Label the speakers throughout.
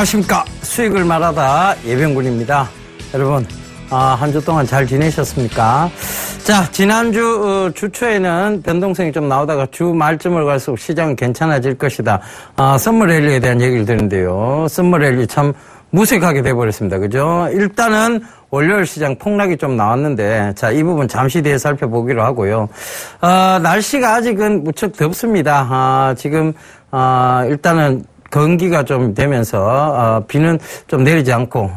Speaker 1: 안녕하십니까. 수익을 말하다 예병군입니다. 여러분, 한 주 동안 잘 지내셨습니까? 자, 지난주 주초에는 변동성이 좀 나오다가 주 말쯤을 갈수록 시장은 괜찮아질 것이다. 썸머랠리에 대한 얘기를 드는데요. 썸머랠리 참 무색하게 돼버렸습니다. 그죠? 일단은 월요일 시장 폭락이 좀 나왔는데, 자, 이 부분 잠시 뒤에 살펴보기로 하고요. 날씨가 아직은 무척 덥습니다. 지금, 일단은 건기가 좀 되면서 비는 좀 내리지 않고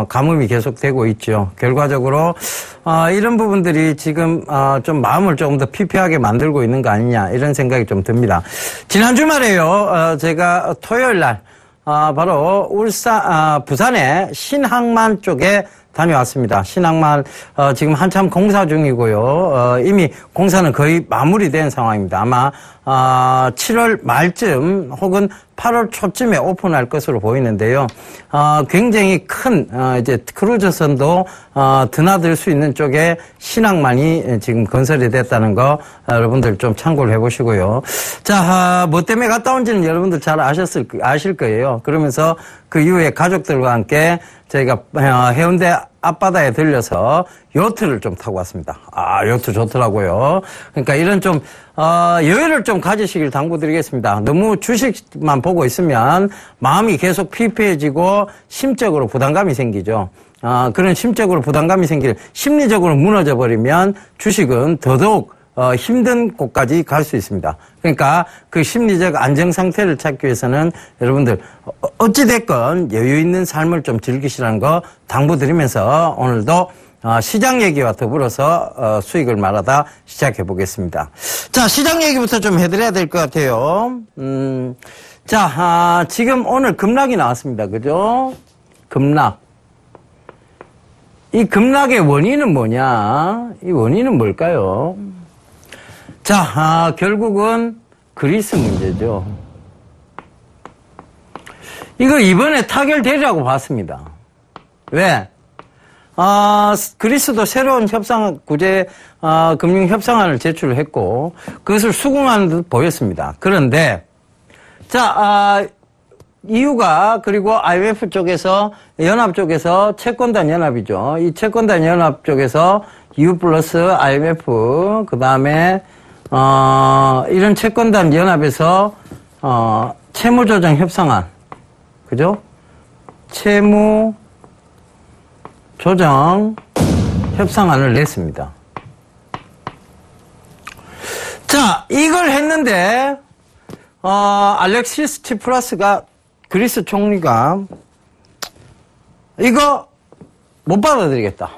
Speaker 1: 가뭄이 계속되고 있죠. 결과적으로 이런 부분들이 지금 좀 마음을 조금 더 피폐하게 만들고 있는 거 아니냐 이런 생각이 좀 듭니다. 지난 주말에요. 제가 토요일 날 바로 부산의 신항만 쪽에 다녀왔습니다. 신항만 지금 한참 공사 중이고요. 이미 공사는 거의 마무리된 상황입니다. 아마 7월 말쯤 혹은 8월 초쯤에 오픈할 것으로 보이는데요. 굉장히 큰 이제 크루즈선도 드나들 수 있는 쪽에 신항만이 지금 건설이 됐다는 거 여러분들 좀 참고를 해보시고요. 자, 뭐 때문에 갔다 온지는 여러분들 잘 아실 거예요. 그러면서 그 이후에 가족들과 함께 저희가 해운대 앞바다에 들려서 요트를 좀 타고 왔습니다. 요트 좋더라고요. 그러니까 이런 좀 여유를 좀 가지시길 당부드리겠습니다. 너무 주식만 보고 있으면 마음이 계속 피폐해지고 심적으로 부담감이 생기죠. 그런 심적으로 부담감이 생기는 심리적으로 무너져 버리면 주식은 더더욱 힘든 곳까지 갈 수 있습니다. 그러니까 그 심리적 안정 상태를 찾기 위해서는 여러분들 어찌됐건 여유 있는 삶을 좀 즐기시라는 거 당부드리면서 오늘도 시장 얘기와 더불어서 수익을 말하다 시작해 보겠습니다. 자, 시장 얘기부터 좀 해드려야 될 것 같아요. 자, 지금 오늘 급락이 나왔습니다. 그죠? 급락. 이 급락의 원인은 뭐냐? 이 원인은 뭘까요? 자, 결국은 그리스 문제죠. 이거 이번에 타결되리라고 봤습니다. 왜? 그리스도 새로운 금융 협상안을 제출을 했고, 그것을 수긍하는 듯 보였습니다. 그런데, 자, EU가, 그리고 IMF 쪽에서, 연합 쪽에서, 채권단 연합이죠. 이 채권단 연합 쪽에서 EU 플러스 IMF, 그 다음에, 이런 채권단 연합에서, 채무조정 협상안, 그죠? 채무조정 협상안을 냈습니다. 자, 이걸 했는데, 알렉시스 치프라스가 그리스 총리가 이거 못 받아들이겠다.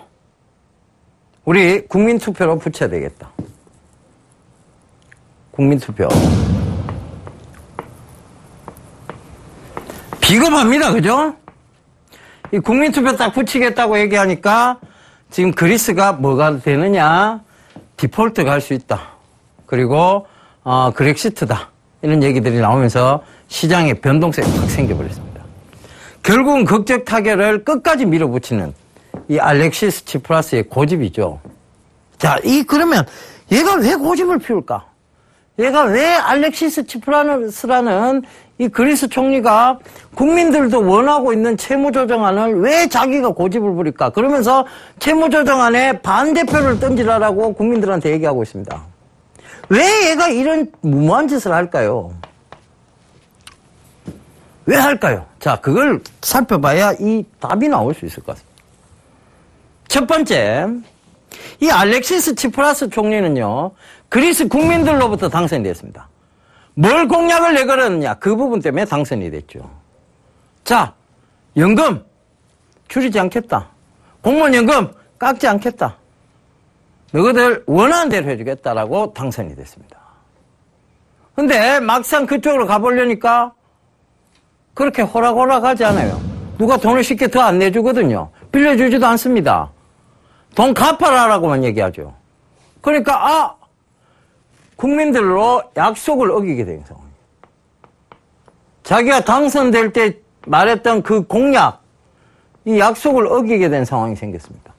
Speaker 1: 우리 국민투표로 붙여야 되겠다. 국민투표. 비겁합니다. 그죠? 이 국민투표 딱 붙이겠다고 얘기하니까 지금 그리스가 뭐가 되느냐? 디폴트가 할 수 있다. 그리고 그렉시트다. 이런 얘기들이 나오면서 시장에 변동성이 확 생겨버렸습니다. 결국은 극적 타결을 끝까지 밀어붙이는 이 알렉시스 치프라스의 고집이죠. 자, 그러면 얘가 왜 고집을 피울까? 얘가 왜 알렉시스 치프라스라는 이 그리스 총리가 국민들도 원하고 있는 채무조정안을 왜 자기가 고집을 부릴까? 그러면서 채무조정안에 반대표를 던지라라고 국민들한테 얘기하고 있습니다. 왜 얘가 이런 무모한 짓을 할까요? 왜 할까요? 자, 그걸 살펴봐야 이 답이 나올 수 있을 것 같습니다. 첫 번째, 이 알렉시스 치프라스 총리는요, 그리스 국민들로부터 당선이 됐습니다. 뭘 공약을 내걸었느냐? 그 부분 때문에 당선이 됐죠. 자, 연금 줄이지 않겠다. 공무원 연금 깎지 않겠다. 너희들 원하는 대로 해주겠다라고 당선이 됐습니다. 근데 막상 그쪽으로 가보려니까 그렇게 호락호락하지 않아요. 누가 돈을 쉽게 더 안 내주거든요. 빌려주지도 않습니다. 돈 갚아라라고만 얘기하죠. 그러니까 국민들로 약속을 어기게 된 상황이에요. 자기가 당선될 때 말했던 그 공약, 이 약속을 어기게 된 상황이 생겼습니다.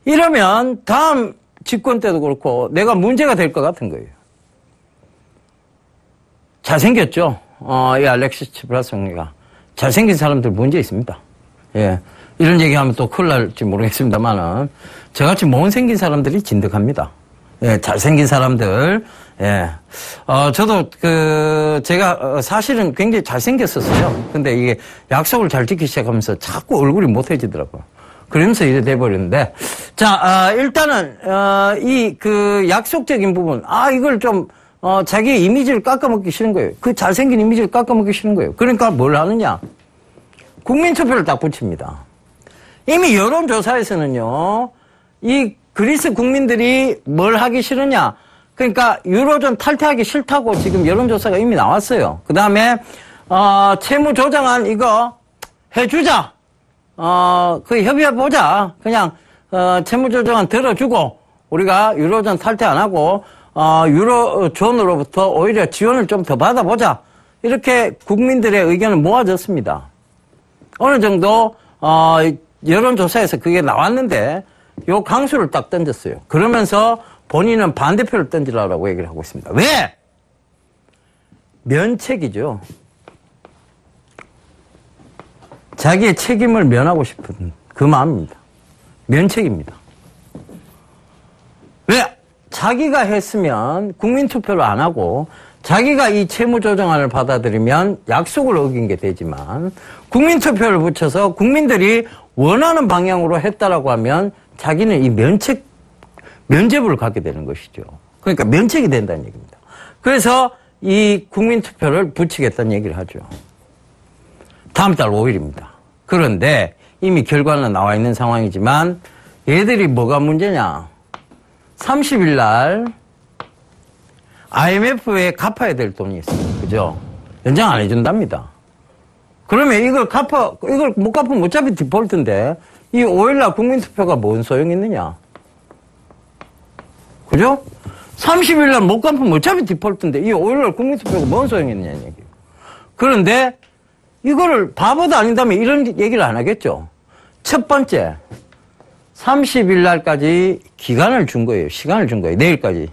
Speaker 1: 이러면 다음 집권 때도 그렇고 내가 문제가 될 것 같은 거예요. 잘생겼죠? 이 알렉시스 치프라스 총리가 잘생긴 사람들 문제 있습니다. 예. 이런 얘기하면 또 큰일 날지 모르겠습니다만은 저같이 못생긴 사람들이 진득합니다. 예, 잘생긴 사람들. 예. 저도 제가 사실은 굉장히 잘생겼었어요. 근데 이게 약속을 잘 지키기 시작하면서 자꾸 얼굴이 못해지더라고요. 그러면서 이래 돼버리는데. 자, 일단은, 약속적인 부분. 이걸 좀, 자기의 이미지를 깎아먹기 싫은 거예요. 그 잘생긴 이미지를 깎아먹기 싫은 거예요. 그러니까 뭘 하느냐. 국민투표를 딱 붙입니다. 이미 여론조사에서는요, 이 그리스 국민들이 뭘 하기 싫으냐. 그러니까 유로존 탈퇴하기 싫다고 지금 여론조사가 이미 나왔어요. 그 다음에, 채무조정안 이거 해주자. 협의해보자. 그냥, 채무조정안 들어주고, 우리가 유로존 탈퇴 안 하고, 유로존으로부터 오히려 지원을 좀 더 받아보자. 이렇게 국민들의 의견을 모아졌습니다. 어느 정도, 여론조사에서 그게 나왔는데, 요 강수를 딱 던졌어요. 그러면서 본인은 반대표를 던지라고 얘기를 하고 있습니다. 왜? 면책이죠. 자기의 책임을 면하고 싶은 그 마음입니다. 면책입니다. 왜? 자기가 했으면 국민투표를 안 하고 자기가 이 채무조정안을 받아들이면 약속을 어긴 게 되지만 국민투표를 붙여서 국민들이 원하는 방향으로 했다라고 하면 자기는 이 면죄부를 갖게 되는 것이죠. 그러니까 면책이 된다는 얘기입니다. 그래서 이 국민투표를 붙이겠다는 얘기를 하죠. 다음 달 5일입니다. 그런데 이미 결과는 나와 있는 상황이지만 얘들이 뭐가 문제냐. 30일 날 IMF에 갚아야 될 돈이 있어요. 그죠? 연장 안 해준답니다. 그러면 이걸 못 갚으면 어차피 디폴트인데 이 5일날 국민투표가 뭔 소용이 있느냐. 그죠? 30일날 못 갚으면 어차피 디폴트인데 이 5일날 국민투표가 뭔 소용이 있느냐는 얘기예요. 그런데 이거를 바보도 아닌다면 이런 얘기를 안 하겠죠. 첫 번째, 30일날까지 기간을 준 거예요. 시간을 준 거예요. 내일까지.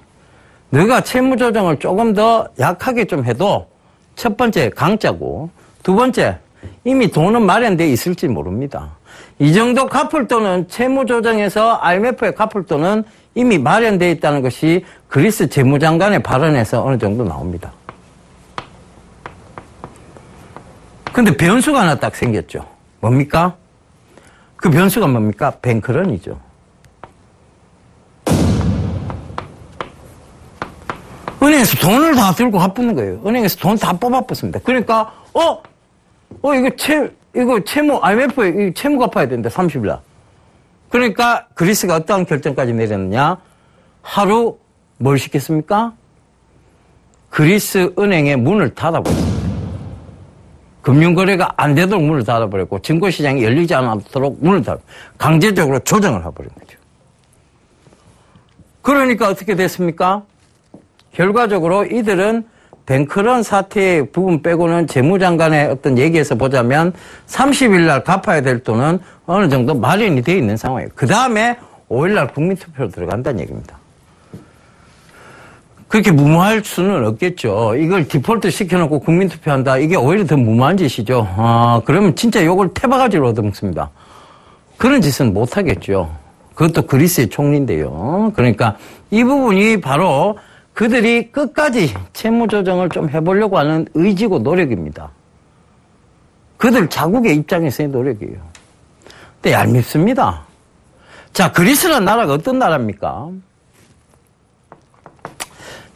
Speaker 1: 너가 채무조정을 조금 더 약하게 좀 해도 첫 번째 강짜고 두 번째 이미 돈은 마련되어 있을지 모릅니다. 이 정도 갚을 돈은 채무조정에서 IMF에 갚을 돈은 이미 마련되어 있다는 것이 그리스 재무장관의 발언에서 어느 정도 나옵니다. 근데 변수가 하나 딱 생겼죠. 뭡니까? 그 변수가 뭡니까? 뱅크런이죠. 은행에서 돈을 다 들고 갚는 거예요. 은행에서 돈 다 뽑아봤습니다. 그러니까, 이거 채무, IMF에 채무 갚아야 된다, 30일날. 그러니까 그리스가 어떠한 결정까지 내렸느냐? 하루 뭘 시켰습니까? 그리스 은행의 문을 닫아버렸습니다. 금융거래가 안 되도록 문을 닫아버렸고 증권시장이 열리지 않도록 문을 강제적으로 조정을 해버린 거죠. 그러니까 어떻게 됐습니까? 결과적으로 이들은 뱅크런 사태의 부분 빼고는 재무장관의 어떤 얘기에서 보자면 30일 날 갚아야 될 돈은 어느 정도 마련이 되어 있는 상황이에요. 그 다음에 5일 날 국민투표로 들어간다는 얘기입니다. 그렇게 무모할 수는 없겠죠. 이걸 디폴트 시켜놓고 국민투표한다. 이게 오히려 더 무모한 짓이죠. 그러면 진짜 욕을 태바가지로 얻어먹습니다. 그런 짓은 못하겠죠. 그것도 그리스의 총리인데요. 그러니까 이 부분이 바로 그들이 끝까지 채무조정을 좀 해보려고 하는 의지고 노력입니다. 그들 자국의 입장에서의 노력이에요. 근데 얄밉습니다. 자, 그리스라는 나라가 어떤 나라입니까?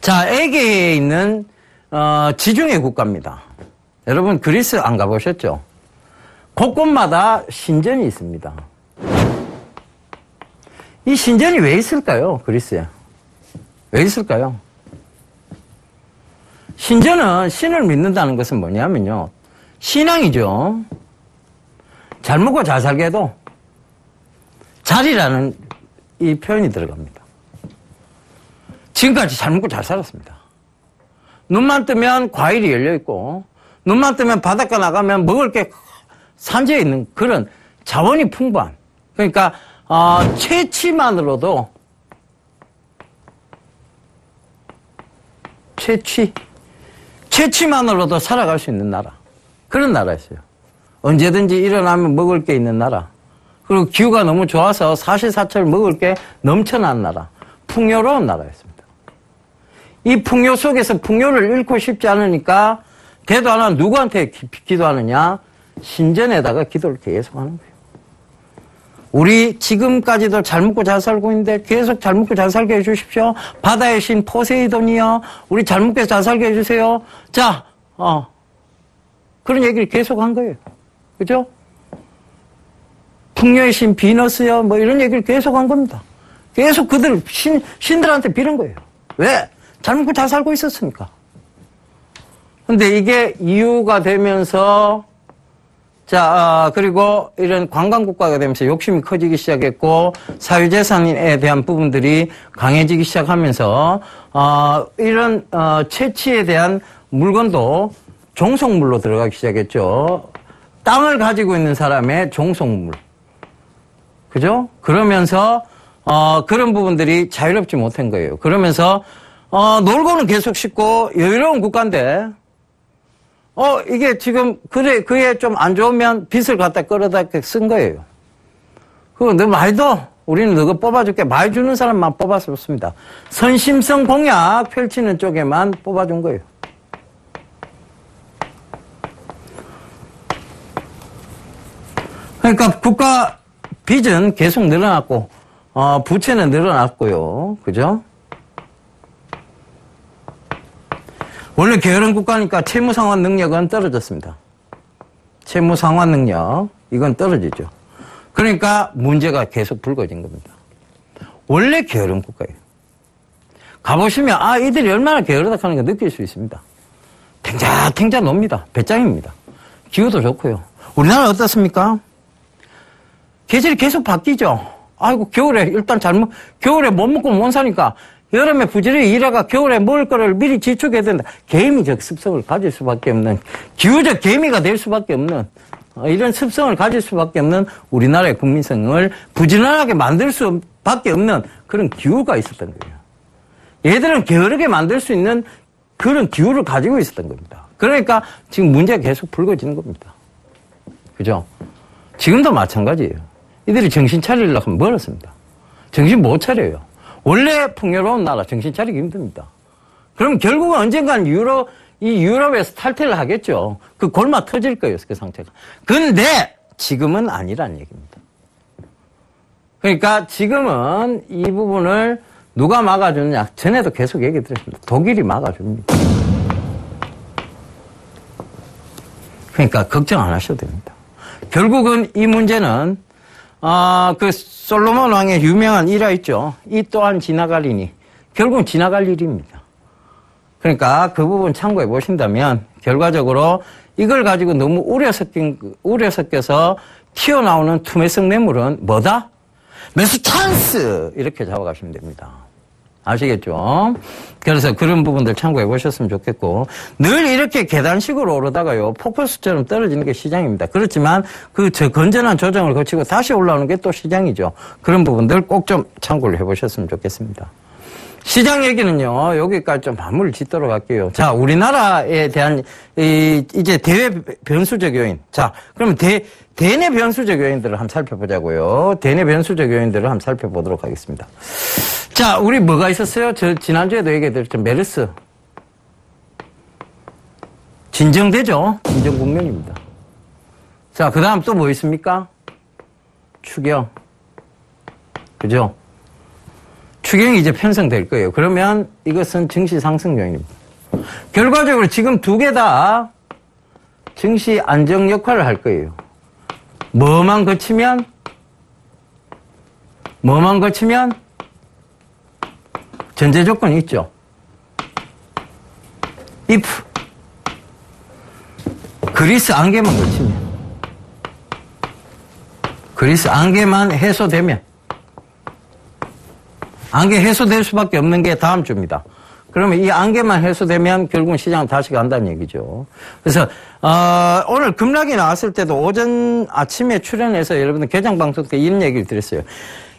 Speaker 1: 자, 에게에 있는 지중해 국가입니다. 여러분 그리스 안 가보셨죠? 곳곳마다 신전이 있습니다. 이 신전이 왜 있을까요? 그리스에. 왜 있을까요? 신전은 신을 믿는다는 것은 뭐냐면요. 신앙이죠. 잘 먹고 잘 살게 해도 잘이라는 이 표현이 들어갑니다. 지금까지 잘 먹고 잘 살았습니다. 눈만 뜨면 과일이 열려있고 눈만 뜨면 바닷가 나가면 먹을 게 산재에 있는 그런 자원이 풍부한 그러니까 채취만으로도 채취만으로도 살아갈 수 있는 나라. 그런 나라였어요. 언제든지 일어나면 먹을 게 있는 나라. 그리고 기후가 너무 좋아서 사시사철 먹을 게 넘쳐난 나라. 풍요로운 나라였습니다. 이 풍요 속에서 풍요를 잃고 싶지 않으니까 대도 안 하는 누구한테 기도하느냐? 신전에다가 기도를 계속 하는 거예요. 우리 지금까지도 잘 먹고 잘 살고 있는데 계속 잘 먹고 잘 살게 해주십시오. 바다의 신 포세이돈이요. 우리 잘 먹고 잘 살게 해주세요. 자, 그런 얘기를 계속 한 거예요. 그죠? 풍요의 신 비너스요. 뭐 이런 얘기를 계속 한 겁니다. 계속 그들 신들한테 빌은 거예요. 왜? 잘 먹고 잘 살고 있었으니까. 근데 이게 이유가 되면서 자, 그리고 이런 관광국가가 되면서 욕심이 커지기 시작했고 사유재산에 대한 부분들이 강해지기 시작하면서 이런 채취에 대한 물건도 종속물로 들어가기 시작했죠. 땅을 가지고 있는 사람의 종속물. 그죠? 그러면서 그런 부분들이 자유롭지 못한 거예요. 그러면서 놀고는 계속 쉽고 여유로운 국가인데 이게 지금 그에 좀 안 좋으면 빚을 갖다 끌어다 쓴 거예요. 그거 너 말도 우리는 너가 뽑아줄게. 말 주는 사람만 뽑아줬습니다. 선심성 공약 펼치는 쪽에만 뽑아준 거예요. 그러니까 국가 빚은 계속 늘어났고 부채는 늘어났고요. 그죠? 원래 게으른 국가니까 채무상환 능력은 떨어졌습니다. 채무상환 능력 이건 떨어지죠. 그러니까 문제가 계속 불거진 겁니다. 원래 게으른 국가예요. 가보시면 이들이 얼마나 게으르다 하는 걸 느낄 수 있습니다. 탱자탱자 놉니다. 배짱입니다. 기후도 좋고요. 우리나라 어떻습니까? 계절이 계속 바뀌죠. 아이고 겨울에 일단 겨울에 못 먹고 못 사니까 여름에 부지런히 일하가 겨울에 먹을 거를 미리 지축해야 된다. 개미적 습성을 가질 수밖에 없는 기후적 개미가 될 수밖에 없는 이런 습성을 가질 수밖에 없는 우리나라의 국민성을 부지런하게 만들 수밖에 없는 그런 기후가 있었던 거예요. 얘들은 게으르게 만들 수 있는 그런 기후를 가지고 있었던 겁니다. 그러니까 지금 문제가 계속 불거지는 겁니다. 그죠? 지금도 마찬가지예요. 이들이 정신 차리려고 하면 멀었습니다. 정신 못 차려요. 원래 풍요로운 나라 정신 차리기 힘듭니다. 그럼 결국은 언젠간 유럽에서 탈퇴를 하겠죠. 그 골마 터질 거예요, 그 상태가. 근데 지금은 아니란 얘기입니다. 그러니까 지금은 이 부분을 누가 막아주느냐. 전에도 계속 얘기 드렸습니다. 독일이 막아줍니다. 그러니까 걱정 안 하셔도 됩니다. 결국은 이 문제는 그 솔로몬 왕의 유명한 일화 있죠. 이 또한 지나가리니. 결국은 지나갈 일입니다. 그러니까 그 부분 참고해 보신다면 결과적으로 이걸 가지고 너무 우려 섞여서 튀어나오는 투매성 매물은 뭐다? 매수 찬스! 이렇게 잡아가시면 됩니다. 아시겠죠? 그래서 그런 부분들 참고해 보셨으면 좋겠고 늘 이렇게 계단식으로 오르다가요 폭포수처럼 떨어지는 게 시장입니다. 그렇지만 건전한 조정을 거치고 다시 올라오는 게 또 시장이죠. 그런 부분들 꼭 좀 참고를 해 보셨으면 좋겠습니다. 시장 얘기는요 여기까지 좀 마무리를 짓도록 할게요. 자, 우리나라에 대한 이제 대외 변수적 요인. 자, 그러면 대내 변수적 요인들을 한번 살펴보자고요. 대내 변수적 요인들을 한번 살펴보도록 하겠습니다. 자, 우리 뭐가 있었어요? 지난주에도 얘기해드렸죠. 메르스. 진정되죠? 진정 국면입니다. 자, 그 다음 또 뭐 있습니까? 추경. 그죠? 추경이 이제 편성될 거예요. 그러면 이것은 증시 상승 요인입니다. 결과적으로 지금 두 개 다 증시 안정 역할을 할 거예요. 뭐만 거치면 전제 조건이 있죠. if 그리스 안개만 거치면 그리스 안개만 해소되면 안개 해소될 수밖에 없는 게 다음 주입니다. 그러면 이 안개만 해소되면 결국은 시장 다시 간다는 얘기죠. 그래서 오늘 급락이 나왔을 때도 오전 아침에 출연해서 여러분들 개장방송 때 이런 얘기를 드렸어요.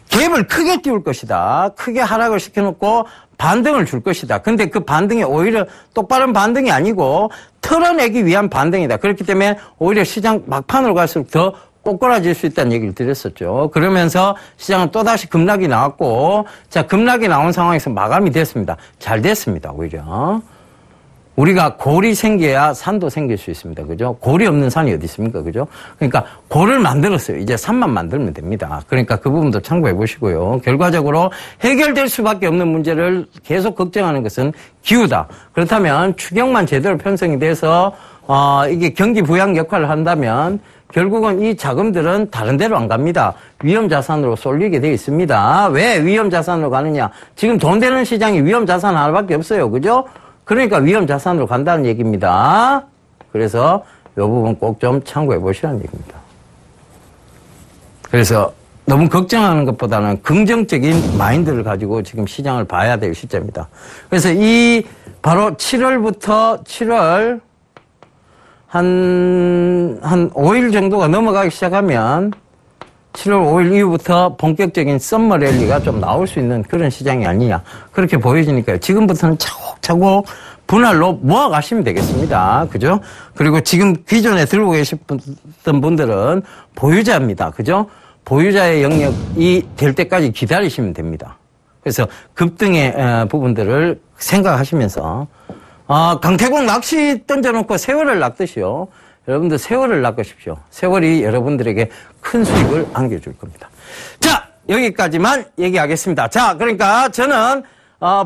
Speaker 1: 갭을 크게 띄울 것이다. 크게 하락을 시켜놓고 반등을 줄 것이다. 근데 그 반등이 오히려 똑바른 반등이 아니고 털어내기 위한 반등이다. 그렇기 때문에 오히려 시장 막판으로 갈수록 더 꼬꾸라질 수 있다는 얘기를 드렸었죠. 그러면서 시장은 또다시 급락이 나왔고, 자, 급락이 나온 상황에서 마감이 됐습니다. 잘 됐습니다, 오히려. 우리가 골이 생겨야 산도 생길 수 있습니다. 그죠? 골이 없는 산이 어디 있습니까? 그죠? 그러니까 골을 만들었어요. 이제 산만 만들면 됩니다. 그러니까 그 부분도 참고해 보시고요. 결과적으로 해결될 수밖에 없는 문제를 계속 걱정하는 것은 기후다. 그렇다면 추경만 제대로 편성이 돼서 이게 경기 부양 역할을 한다면 결국은 이 자금들은 다른 데로 안 갑니다. 위험자산으로 쏠리게 되어 있습니다. 왜 위험자산으로 가느냐? 지금 돈 되는 시장이 위험자산 하나밖에 없어요. 그죠? 그러니까 위험자산으로 간다는 얘기입니다. 그래서 이 부분 꼭 좀 참고해 보시라는 얘기입니다. 그래서 너무 걱정하는 것보다는 긍정적인 마인드를 가지고 지금 시장을 봐야 될 시점입니다. 그래서 이 바로 7월부터 7월 한 5일 정도가 넘어가기 시작하면 7월 5일 이후부터 본격적인 썸머 랠리가 좀 나올 수 있는 그런 시장이 아니냐. 그렇게 보여지니까요. 지금부터는 차곡차곡 분할로 모아가시면 되겠습니다. 그죠? 그리고 지금 기존에 들고 계셨던 분들은 보유자입니다. 그죠? 보유자의 영역이 될 때까지 기다리시면 됩니다. 그래서 급등의 부분들을 생각하시면서 강태공 낚시 던져놓고 세월을 낚듯이요. 여러분들 세월을 낚으십시오. 세월이 여러분들에게 큰 수익을 안겨줄 겁니다. 자, 여기까지만 얘기하겠습니다. 자, 그러니까 저는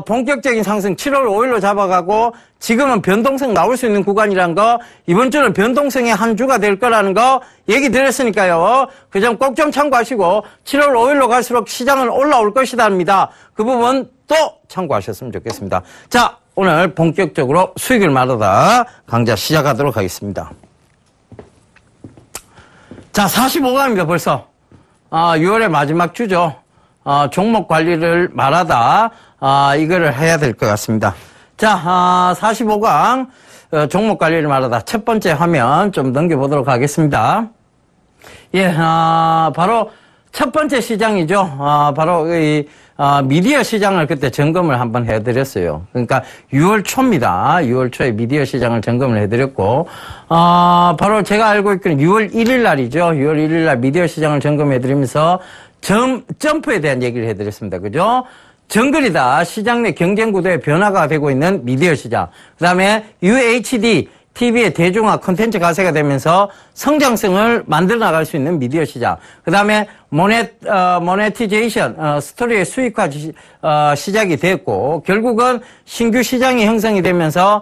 Speaker 1: 본격적인 상승 7월 5일로 잡아가고 지금은 변동성 나올 수 있는 구간이란 거, 이번 주는 변동성의 한 주가 될 거라는 거 얘기 드렸으니까요. 그 점 꼭 좀 참고하시고 7월 5일로 갈수록 시장은 올라올 것이다입니다. 그 부분 또 참고하셨으면 좋겠습니다. 자, 오늘 본격적으로 수익을 말하다 강좌 시작하도록 하겠습니다. 자, 45강입니다, 벌써. 6월의 마지막 주죠. 종목 관리를 말하다, 이거를 해야 될 것 같습니다. 자, 45강, 종목 관리를 말하다. 첫 번째 화면 좀 넘겨보도록 하겠습니다. 예, 바로 첫 번째 시장이죠. 바로 이, 미디어 시장을 그때 점검을 한번 해드렸어요. 그러니까 6월 초입니다. 6월 초에 미디어 시장을 점검을 해드렸고, 바로 제가 알고 있기는 6월 1일 날이죠. 6월 1일 날 미디어 시장을 점검해드리면서 점프에 대한 얘기를 해드렸습니다. 그죠? 정글이다. 시장 내 경쟁 구도의 변화가 되고 있는 미디어 시장. 그 다음에 UHD, TV의 대중화 콘텐츠 가세가 되면서 성장성을 만들어 나갈 수 있는 미디어 시장. 그 다음에 모네티제이션, 스토리의 수익화 시작이 됐고, 결국은 신규 시장이 형성이 되면서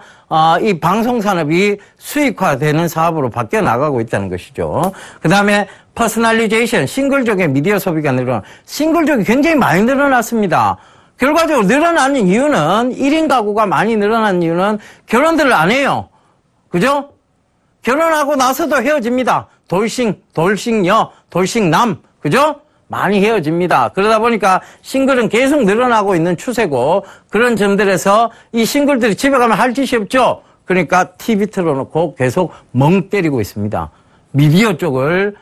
Speaker 1: 이 방송산업이 수익화되는 사업으로 바뀌어 나가고 있다는 것이죠. 그 다음에 퍼스널리제이션, 싱글족의 미디어 소비가 싱글족이 굉장히 많이 늘어났습니다. 결과적으로 늘어나는 이유는 1인 가구가 많이 늘어난 이유는 결혼들을 안 해요. 그죠? 결혼하고 나서도 헤어집니다. 돌싱녀, 돌싱남. 그죠? 많이 헤어집니다. 그러다 보니까 싱글은 계속 늘어나고 있는 추세고, 그런 점들에서 이 싱글들이 집에 가면 할 짓이 없죠? 그러니까 TV 틀어놓고 계속 멍 때리고 있습니다. 미디어 쪽을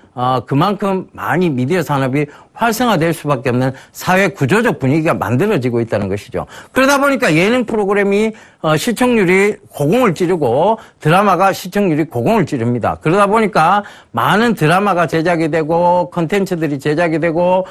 Speaker 1: 그만큼 많이 미디어 산업이 활성화될 수밖에 없는 사회 구조적 분위기가 만들어지고 있다는 것이죠. 그러다 보니까 예능 프로그램이 시청률이 고공을 찌르고 드라마가 시청률이 고공을 찌릅니다. 그러다 보니까 많은 드라마가 제작이 되고 콘텐츠들이 제작이 되고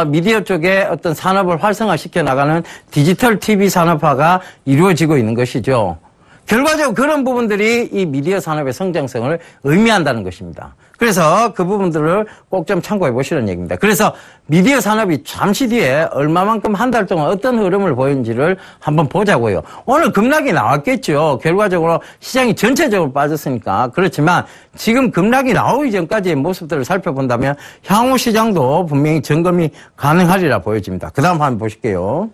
Speaker 1: 미디어 쪽에 어떤 산업을 활성화시켜 나가는 디지털 TV 산업화가 이루어지고 있는 것이죠. 결과적으로 그런 부분들이 이 미디어 산업의 성장성을 의미한다는 것입니다. 그래서 그 부분들을 꼭 좀 참고해 보시는 얘기입니다. 그래서 미디어 산업이 잠시 뒤에 얼마만큼 한 달 동안 어떤 흐름을 보이는지를 한번 보자고요. 오늘 급락이 나왔겠죠. 결과적으로 시장이 전체적으로 빠졌으니까. 그렇지만 지금 급락이 나오기 전까지의 모습들을 살펴본다면 향후 시장도 분명히 점검이 가능하리라 보여집니다. 그 다음 한번 보실게요.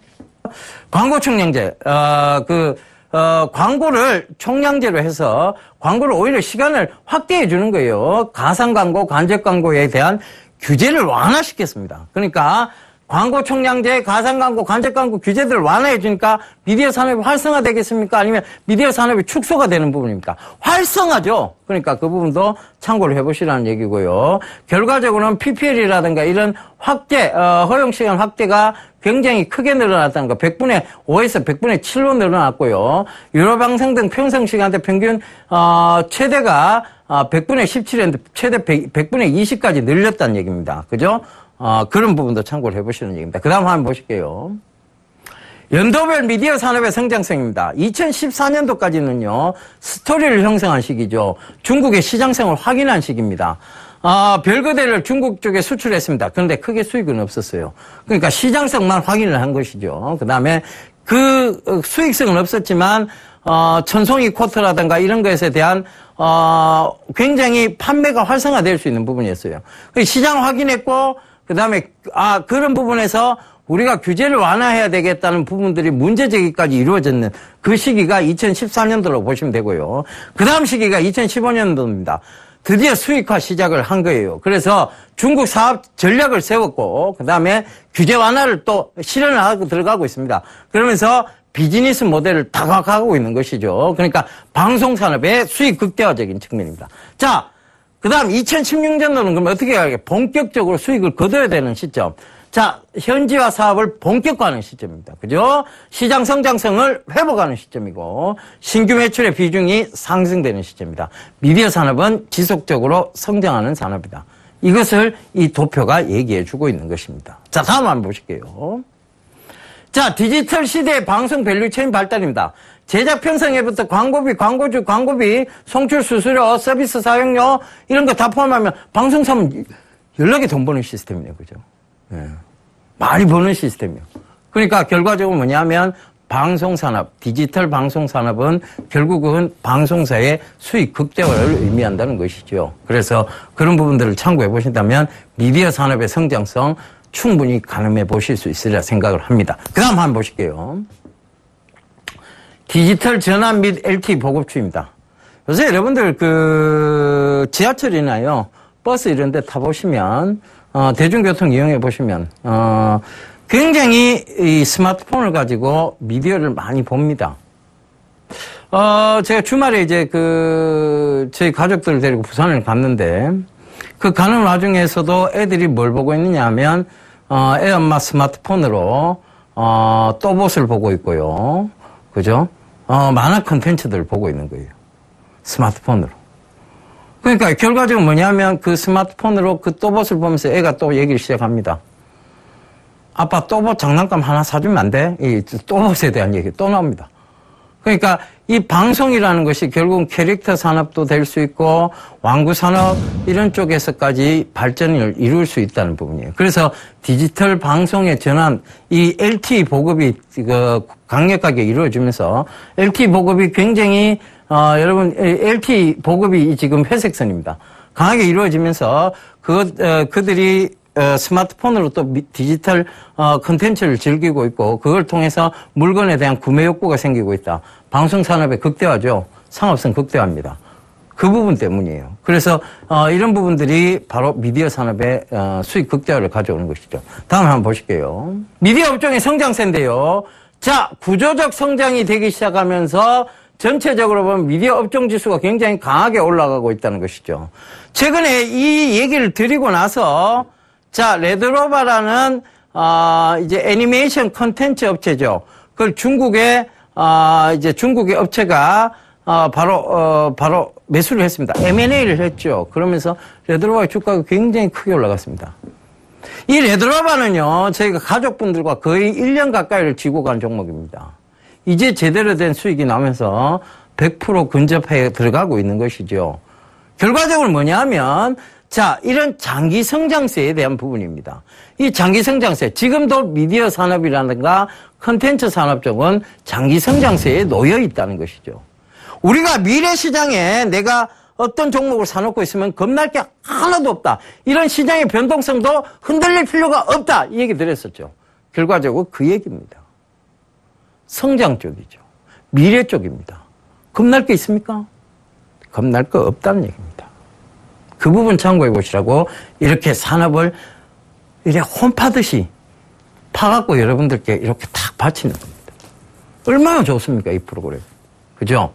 Speaker 1: 광고 총량제, 광고를 총량제로 해서 광고를 오히려 시간을 확대해 주는 거예요. 가상 광고, 간접 광고에 대한 규제를 완화시켰습니다. 그러니까 광고 총량제, 가상 광고, 간접 광고 규제들을 완화해 주니까 미디어 산업이 활성화되겠습니까? 아니면 미디어 산업이 축소가 되는 부분입니까? 활성화죠. 그러니까 그 부분도 참고를 해보시라는 얘기고요. 결과적으로는 PPL이라든가 이런 확대, 허용 시간 확대가 굉장히 크게 늘어났다는 거. 100분의 5에서 100분의 7로 늘어났고요. 유료 방송 등 평생 시간대 평균, 최대가 100분의 17인데 최대 100분의 20까지 늘렸다는 얘기입니다. 그죠? 그런 부분도 참고를 해보시는 얘기입니다. 그 다음 한번 보실게요. 연도별 미디어 산업의 성장성입니다. 2014년도까지는요, 스토리를 형성한 시기죠. 중국의 시장성을 확인한 시기입니다. 별거대를 중국 쪽에 수출했습니다. 그런데 크게 수익은 없었어요. 그러니까 시장성만 확인을 한 것이죠. 그 다음에 그 수익성은 없었지만, 천송이 쿼터라든가 이런 것에 대한, 굉장히 판매가 활성화될 수 있는 부분이었어요. 시장 확인했고, 그 다음에, 그런 부분에서 우리가 규제를 완화해야 되겠다는 부분들이 문제 제기까지 이루어졌는 그 시기가 2014년도로 보시면 되고요. 그 다음 시기가 2015년도입니다. 드디어 수익화 시작을 한 거예요. 그래서 중국 사업 전략을 세웠고, 그 다음에 규제 완화를 또 실현을 하고 들어가고 있습니다. 그러면서 비즈니스 모델을 다각화하고 있는 것이죠. 그러니까 방송산업의 수익 극대화적인 측면입니다. 자, 그 다음 2016년도는 그럼 어떻게 해야 하겠어요? 본격적으로 수익을 거둬야 되는 시점. 자, 현지화 사업을 본격화하는 시점입니다. 그죠? 시장 성장성을 회복하는 시점이고, 신규 매출의 비중이 상승되는 시점입니다. 미디어 산업은 지속적으로 성장하는 산업이다. 이것을 이 도표가 얘기해 주고 있는 것입니다. 자, 다음 한번 보실게요. 자, 디지털 시대의 방송 밸류체인 발달입니다. 제작 편성에부터 광고비, 광고주, 광고비, 송출 수수료, 서비스 사용료 이런 거 다 포함하면 방송사업은 연락에 돈 버는 시스템이네요. 그죠? 예. 많이 버는 시스템이에요. 그러니까 결과적으로 뭐냐면 방송산업, 디지털 방송산업은 결국은 방송사의 수익 극대화를 의미한다는 것이죠. 그래서 그런 부분들을 참고해 보신다면 미디어 산업의 성장성 충분히 가늠해 보실 수 있으리라 생각을 합니다. 그 다음 한번 보실게요. 디지털 전환 및 LTE 보급 추입니다. 요새 여러분들 지하철이나요, 버스 이런 데 타보시면, 대중교통 이용해 보시면, 굉장히 이 스마트폰을 가지고 미디어를 많이 봅니다. 제가 주말에 이제 저희 가족들을 데리고 부산을 갔는데, 그 가는 와중에서도 애들이 뭘 보고 있느냐 하면, 애 엄마 스마트폰으로, 또봇을 보고 있고요. 그죠? 만화 콘텐츠들을 보고 있는 거예요. 스마트폰으로. 그러니까 결과적으로 뭐냐면 그 스마트폰으로 그 또봇을 보면서 애가 또 얘기를 시작합니다. 아빠 또봇 장난감 하나 사주면 안 돼? 이 또봇에 대한 얘기 또 나옵니다. 그러니까 이 방송이라는 것이 결국은 캐릭터 산업도 될 수 있고 완구 산업 이런 쪽에서까지 발전을 이룰 수 있다는 부분이에요. 그래서 디지털 방송의 전환, 이 LTE 보급이 강력하게 이루어지면서 LTE 보급이 굉장히 여러분 LTE 보급이 지금 회색선입니다. 강하게 이루어지면서 그들이 스마트폰으로 또 디지털 콘텐츠를 즐기고 있고 그걸 통해서 물건에 대한 구매 욕구가 생기고 있다. 방송 산업의 극대화죠. 상업성 극대화입니다. 그 부분 때문이에요. 그래서 이런 부분들이 바로 미디어 산업의 수익 극대화를 가져오는 것이죠. 다음 한번 보실게요. 미디어 업종의 성장세인데요. 자, 구조적 성장이 되기 시작하면서 전체적으로 보면 미디어 업종 지수가 굉장히 강하게 올라가고 있다는 것이죠. 최근에 이 얘기를 드리고 나서 자, 레드로바라는 이제 애니메이션 콘텐츠 업체죠. 그걸 중국의 업체가 바로 매수를 했습니다. M&A를 했죠. 그러면서 레드로바의 주가가 굉장히 크게 올라갔습니다. 이 레드로바는요, 저희가 가족분들과 거의 1년 가까이를 쥐고 간 종목입니다. 이제 제대로 된 수익이 나면서 100% 근접해 들어가고 있는 것이죠. 결과적으로 뭐냐면 자, 이런 장기 성장세에 대한 부분입니다. 이 장기 성장세, 지금도 미디어 산업이라든가 컨텐츠 산업 쪽은 장기 성장세에 놓여 있다는 것이죠. 우리가 미래 시장에 내가 어떤 종목을 사놓고 있으면 겁날 게 하나도 없다. 이런 시장의 변동성도 흔들릴 필요가 없다. 이 얘기 드렸었죠. 결과적으로 그 얘기입니다. 성장 쪽이죠. 미래 쪽입니다. 겁날 게 있습니까? 겁날 거 없다는 얘기입니다. 그 부분 참고해 보시라고 이렇게 산업을 이렇게 홈파듯이 파갖고 여러분들께 이렇게 탁 바치는 겁니다. 얼마나 좋습니까, 이 프로그램. 그죠?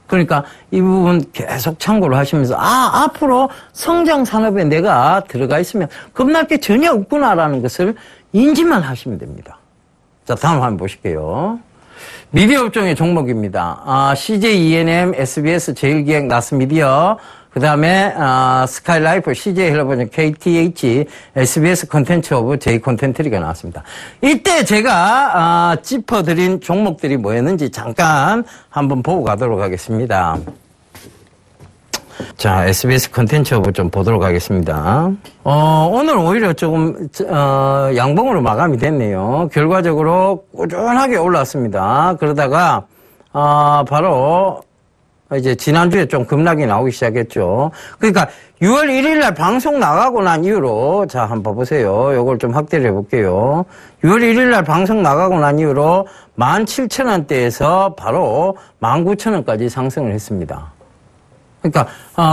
Speaker 1: 그러니까 이 부분 계속 참고를 하시면서, 앞으로 성장 산업에 내가 들어가 있으면 겁날 게 전혀 없구나라는 것을 인지만 하시면 됩니다. 자, 다음 한번 보실게요. 미디어 업종의 종목입니다. CJ ENM, SBS, 제일기획, 나스미디어, 그 다음에 스카이라이프, CJ 헬로비전, KTH, SBS 콘텐츠 오브 J 콘텐트리가 나왔습니다. 이때 제가 짚어드린 종목들이 뭐였는지 잠깐 한번 보고 가도록 하겠습니다. 자, SBS 콘텐츠 오브 좀 보도록 하겠습니다. 오늘 오히려 조금 양봉으로 마감이 됐네요. 결과적으로 꾸준하게 올랐습니다. 그러다가 바로 이제 지난주에 좀 급락이 나오기 시작했죠. 그러니까 6월 1일 날 방송 나가고 난 이후로, 자, 한번 봐보세요. 요걸 좀 확대를 해볼게요. 6월 1일 날 방송 나가고 난 이후로 17,000원대에서 바로 19,000원까지 상승을 했습니다. 그러니까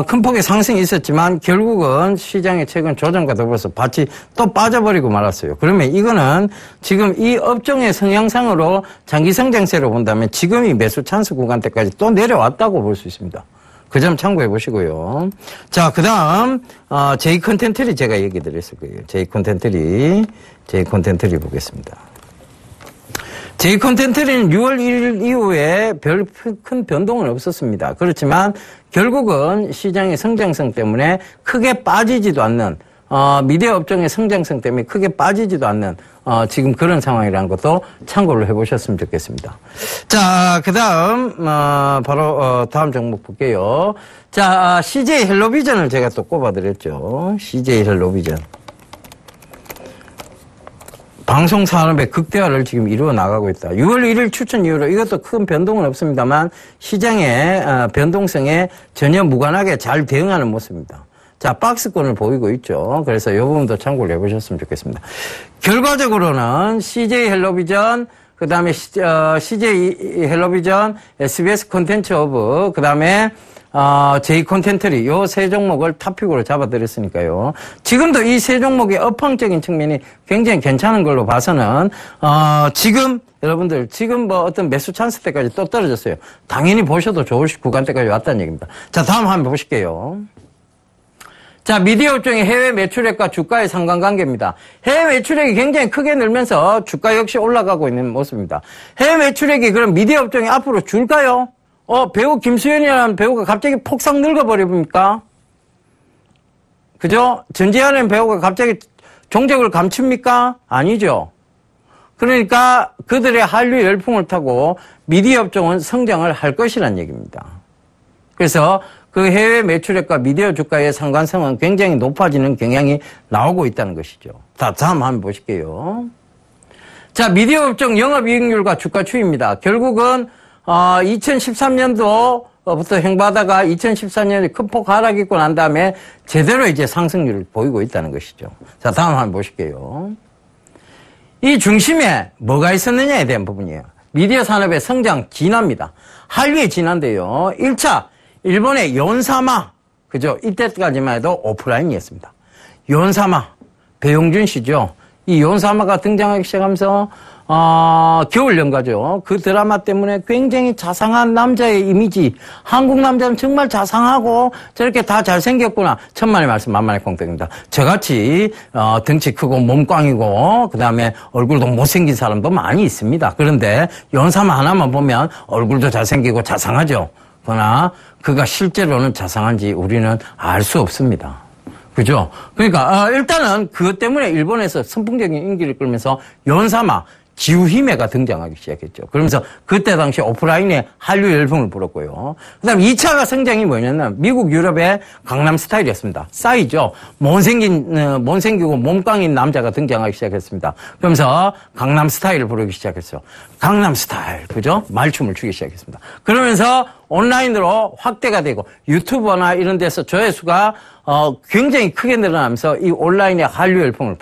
Speaker 1: 큰 폭의 상승이 있었지만 결국은 시장의 최근 조정과 더불어서 밭이 또 빠져버리고 말았어요. 그러면 이거는 지금 이 업종의 성향상으로 장기 성장세로 본다면 지금 이 매수 찬스 구간대까지 또 내려왔다고 볼 수 있습니다. 그 점 참고해 보시고요. 자, 그 다음 J 콘텐트리 제가 얘기 드렸을 거예요. J 콘텐트리 보겠습니다. J 콘텐트리는 6월 1일 이후에 별 큰 변동은 없었습니다. 그렇지만 결국은 시장의 성장성 때문에 크게 빠지지도 않는, 미디어 업종의 성장성 때문에 크게 빠지지도 않는 지금 그런 상황이라는 것도 참고를 해보셨으면 좋겠습니다. 자, 그 다음 바로 다음 종목 볼게요. 자, CJ 헬로비전을 제가 또 꼽아드렸죠. CJ 헬로비전. 방송 산업의 극대화를 지금 이루어 나가고 있다. 6월 1일 추천 이후로 이것도 큰 변동은 없습니다만 시장의 변동성에 전혀 무관하게 잘 대응하는 모습입니다. 자, 박스권을 보이고 있죠. 그래서 이 부분도 참고를 해보셨으면 좋겠습니다. 결과적으로는 CJ 헬로비전, 그 다음에 CJ 헬로비전, SBS 콘텐츠 오브, 그 다음에 J 콘텐트리, 요 세 종목을 탑픽으로 잡아드렸으니까요. 지금도 이 세 종목의 업황적인 측면이 굉장히 괜찮은 걸로 봐서는, 지금, 여러분들, 지금 뭐 어떤 매수 찬스 때까지 또 떨어졌어요. 당연히 보셔도 좋을 구간대까지 왔다는 얘기입니다. 자, 다음 한번 보실게요. 자, 미디어 업종의 해외 매출액과 주가의 상관관계입니다. 해외 매출액이 굉장히 크게 늘면서 주가 역시 올라가고 있는 모습입니다. 해외 매출액이 그럼 미디어 업종이 앞으로 줄까요? 배우 김수현이라는 배우가 갑자기 폭삭 늙어버립니까? 그죠? 전지현이라는 배우가 갑자기 종적을 감춥니까? 아니죠. 그러니까 그들의 한류 열풍을 타고 미디어 업종은 성장을 할 것이란 얘기입니다. 그래서 그 해외 매출액과 미디어 주가의 상관성은 굉장히 높아지는 경향이 나오고 있다는 것이죠. 자, 다음 한번 보실게요. 자, 미디어 업종 영업이익률과 주가 추이입니다. 결국은 2013년도부터 행보하다가 2014년에 큰 폭 하락이 있고 난 다음에 제대로 이제 상승률을 보이고 있다는 것이죠. 자, 다음 한번 보실게요. 이 중심에 뭐가 있었느냐에 대한 부분이에요. 미디어 산업의 성장 진화입니다. 한류의 진화인데요. 1차, 일본의 연사마, 그죠? 이때까지만 해도 오프라인이었습니다. 연사마, 배용준 씨죠. 이 연사마가 등장하기 시작하면서 겨울 연가죠. 그 드라마 때문에 굉장히 자상한 남자의 이미지. 한국 남자는 정말 자상하고 저렇게 다 잘생겼구나. 천만의 말씀 만만의 공덕입니다. 저같이 덩치 크고 몸 꽝이고 그다음에 얼굴도 못생긴 사람도 많이 있습니다. 그런데 연사마 하나만 보면 얼굴도 잘생기고 자상하죠. 그러나 그가 실제로는 자상한지 우리는 알 수 없습니다. 그죠? 그러니까 일단은 그것 때문에 일본에서 선풍적인 인기를 끌면서 연사마 지우히메가 등장하기 시작했죠. 그러면서 그때 당시 오프라인에 한류 열풍을 불었고요. 그 다음 2차가 성장이 뭐냐면 미국, 유럽의 강남 스타일이었습니다. 싸이죠. 못생기고 몸깡인 남자가 등장하기 시작했습니다. 그러면서 강남 스타일을 부르기 시작했어요. 강남 스타일, 그죠? 말춤을 추기 시작했습니다. 그러면서 온라인으로 확대가 되고 유튜버나 이런 데서 조회수가 굉장히 크게 늘어나면서 이 온라인의 한류 열풍을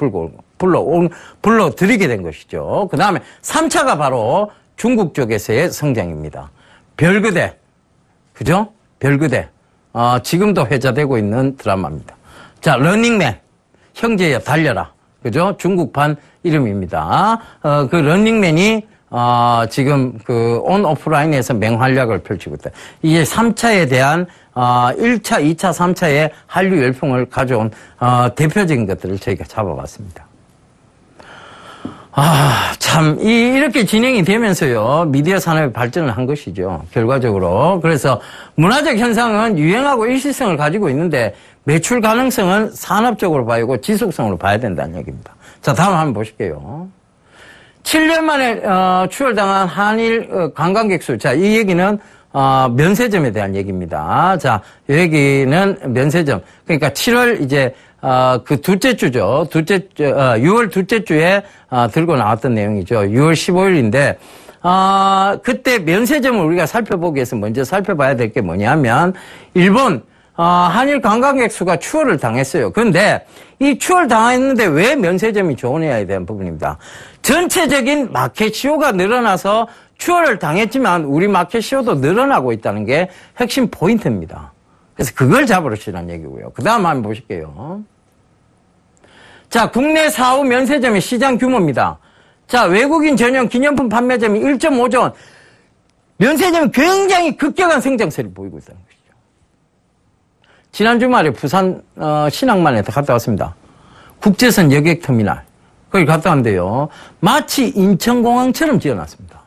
Speaker 1: 불러들이게 된 것이죠. 그 다음에 3차가 바로 중국 쪽에서의 성장입니다. 별그대, 그죠? 별그대. 지금도 회자되고 있는 드라마입니다. 자, 러닝맨, 형제여 달려라. 그죠? 중국판 이름입니다. 그 런닝맨이 지금 그 온 오프라인에서 맹활약을 펼치고 있다. 이게 3차에 대한 1차, 2차, 3차의 한류 열풍을 가져온 대표적인 것들을 저희가 잡아봤습니다. 참 이렇게 진행이 되면서요, 미디어 산업이 발전을 한 것이죠, 결과적으로. 그래서 문화적 현상은 유행하고 일시성을 가지고 있는데 매출 가능성은 산업적으로 봐야 하고 지속성으로 봐야 된다는 얘기입니다. 자, 다음 한번 보실게요. 7년 만에 추월당한 한일 관광객 수. 자, 이 얘기는 면세점에 대한 얘기입니다. 자, 이 얘기는 면세점. 그러니까 7월 이제 그 둘째 주죠. 6월 둘째 주에 들고 나왔던 내용이죠. 6월 15일인데 그때 면세점을 우리가 살펴보기 위해서 먼저 살펴봐야 될 게 뭐냐면, 일본 한일 관광객 수가 추월을 당했어요. 그런데 이 추월 당했는데 왜 면세점이 좋으냐에 대한 부분입니다. 전체적인 마켓 시효가 늘어나서 추월을 당했지만 우리 마켓 시효도 늘어나고 있다는 게 핵심 포인트입니다. 그래서 그걸 잡으러 치라는 얘기고요. 그 다음 한번 보실게요. 자, 국내 4호 면세점의 시장 규모입니다. 자, 외국인 전용 기념품 판매점이 1.5조 원. 면세점이 굉장히 급격한 성장세를 보이고 있다는 것이죠. 지난 주말에 부산 신항만에 갔다 왔습니다. 국제선 여객터미널. 거기 갔다 왔는데요, 마치 인천공항처럼 지어놨습니다.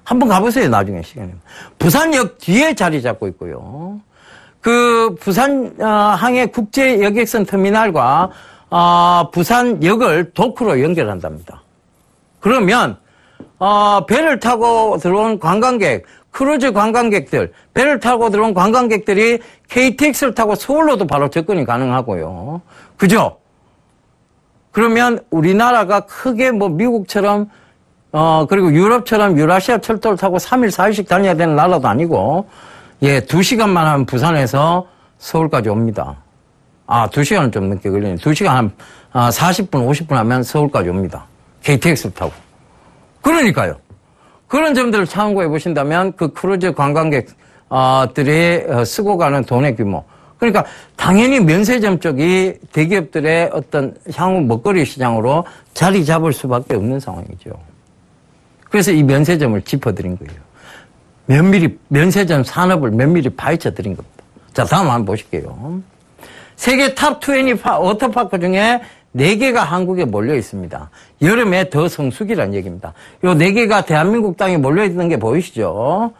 Speaker 1: 한번 가보세요, 나중에 시간에. 부산역 뒤에 자리 잡고 있고요. 그 부산항의 국제 여객선 터미널과 부산역을 도크로 연결한답니다. 그러면 배를 타고 들어온 관광객, 크루즈 관광객들, 배를 타고 들어온 관광객들이 KTX를 타고 서울로도 바로 접근이 가능하고요. 그죠? 그러면 우리나라가 크게 뭐 미국처럼 그리고 유럽처럼 유라시아 철도를 타고 3일, 4일씩 다녀야 되는 나라도 아니고, 예, 2시간만 하면 부산에서 서울까지 옵니다. 2시간은 좀 늦게 걸리네. 2시간 한 40분, 50분 하면 서울까지 옵니다. KTX를 타고. 그러니까요. 그런 점들을 참고해 보신다면 그 크루즈 관광객들이 쓰고 가는 돈의 규모. 그러니까 당연히 면세점 쪽이 대기업들의 어떤 향후 먹거리 시장으로 자리 잡을 수밖에 없는 상황이죠. 그래서 이 면세점을 짚어드린 거예요. 면세점 산업을 면밀히 파헤쳐드린 겁니다. 자, 다음 한번 보실게요. 세계 탑 20 워터파크 중에 4개가 한국에 몰려 있습니다. 여름에 더 성수기란 얘기입니다. 요 4개가 대한민국 땅에 몰려 있는 게 보이시죠?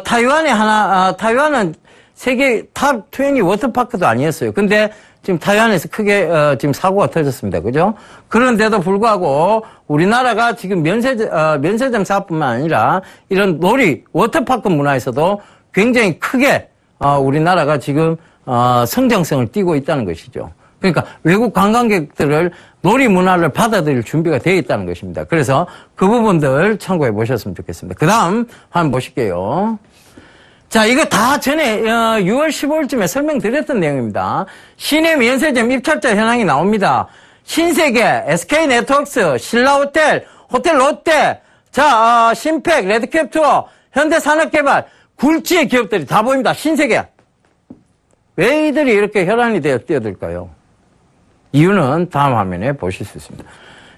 Speaker 1: 타이완은 세계 탑 20 워터파크도 아니었어요. 근데 지금 타이완에서 크게 지금 사고가 터졌습니다. 그죠? 그런데도 불구하고 우리나라가 지금 면세점 사업뿐만 아니라 이런 놀이, 워터파크 문화에서도 굉장히 크게 우리나라가 지금 성장성을 띠고 있다는 것이죠. 그러니까 외국 관광객들을 놀이 문화를 받아들일 준비가 되어 있다는 것입니다. 그래서 그 부분들 참고해 보셨으면 좋겠습니다. 그 다음 한번 보실게요. 자, 이거 다 전에 6월 15일쯤에 설명드렸던 내용입니다. 시내 면세점 입찰자 현황이 나옵니다. 신세계, SK네트워크스, 신라호텔, 호텔 롯데, 자, 신팩, 레드캡 투어, 현대산업개발, 굴지의 기업들이 다 보입니다. 신세계. 왜 이들이 이렇게 혈안이 되어 뛰어들까요? 이유는 다음 화면에 보실 수 있습니다.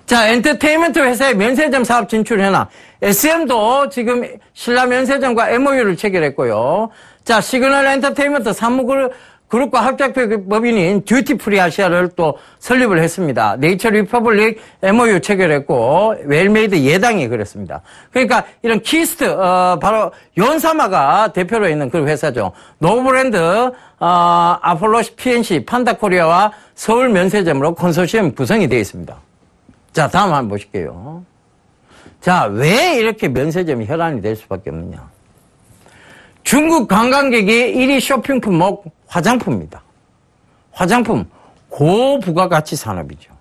Speaker 1: 자, 엔터테인먼트 회사의 면세점 사업 진출 현황. SM도 지금 신라 면세점과 MOU를 체결했고요. 자, 시그널 엔터테인먼트 사무그룹과 합작법인인 듀티프리 아시아를 또 설립을 했습니다. 네이처 리퍼블릭 MOU 체결했고, 웰메이드 예당이 그랬습니다. 그러니까 이런 키스트, 바로 연사마가 대표로 있는 그 회사죠. 노브랜드, 아폴로 PNC, 판다코리아와 서울 면세점으로 컨소시엄 구성이 되어 있습니다. 자, 다음 한번 보실게요. 자, 왜 이렇게 면세점이 혈안이 될 수밖에 없느냐. 중국 관광객이 1위 쇼핑품 화장품입니다. 화장품, 고부가가치 산업이죠.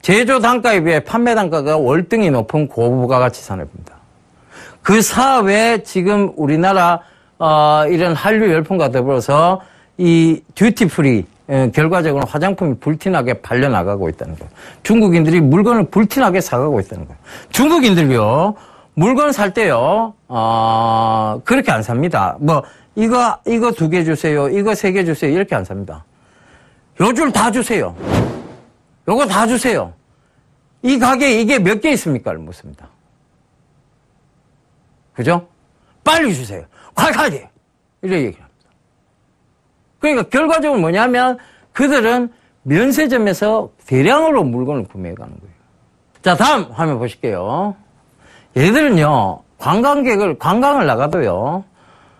Speaker 1: 제조 단가에 비해 판매 단가가 월등히 높은 고부가가치 산업입니다. 그 사업에 지금 우리나라 이런 한류 열풍과 더불어서 이 듀티프리 결과적으로 화장품이 불티나게 팔려나가고 있다는 거예요. 중국인들이 물건을 불티나게 사가고 있다는 거예요. 중국인들요, 물건 살 때요, 그렇게 안 삽니다. 이거 2개 주세요. 이거 3개 주세요. 이렇게 안 삽니다. 요 줄 다 주세요. 요거 다 주세요. 이 가게에 이게 몇 개 있습니까를 묻습니다. 그죠? 빨리 주세요. 콸콸이! 이렇게 얘기합니다. 그러니까 결과적으로 뭐냐면 그들은 면세점에서 대량으로 물건을 구매해 가는 거예요. 자, 다음 화면 보실게요. 얘들은요, 관광을 나가도요,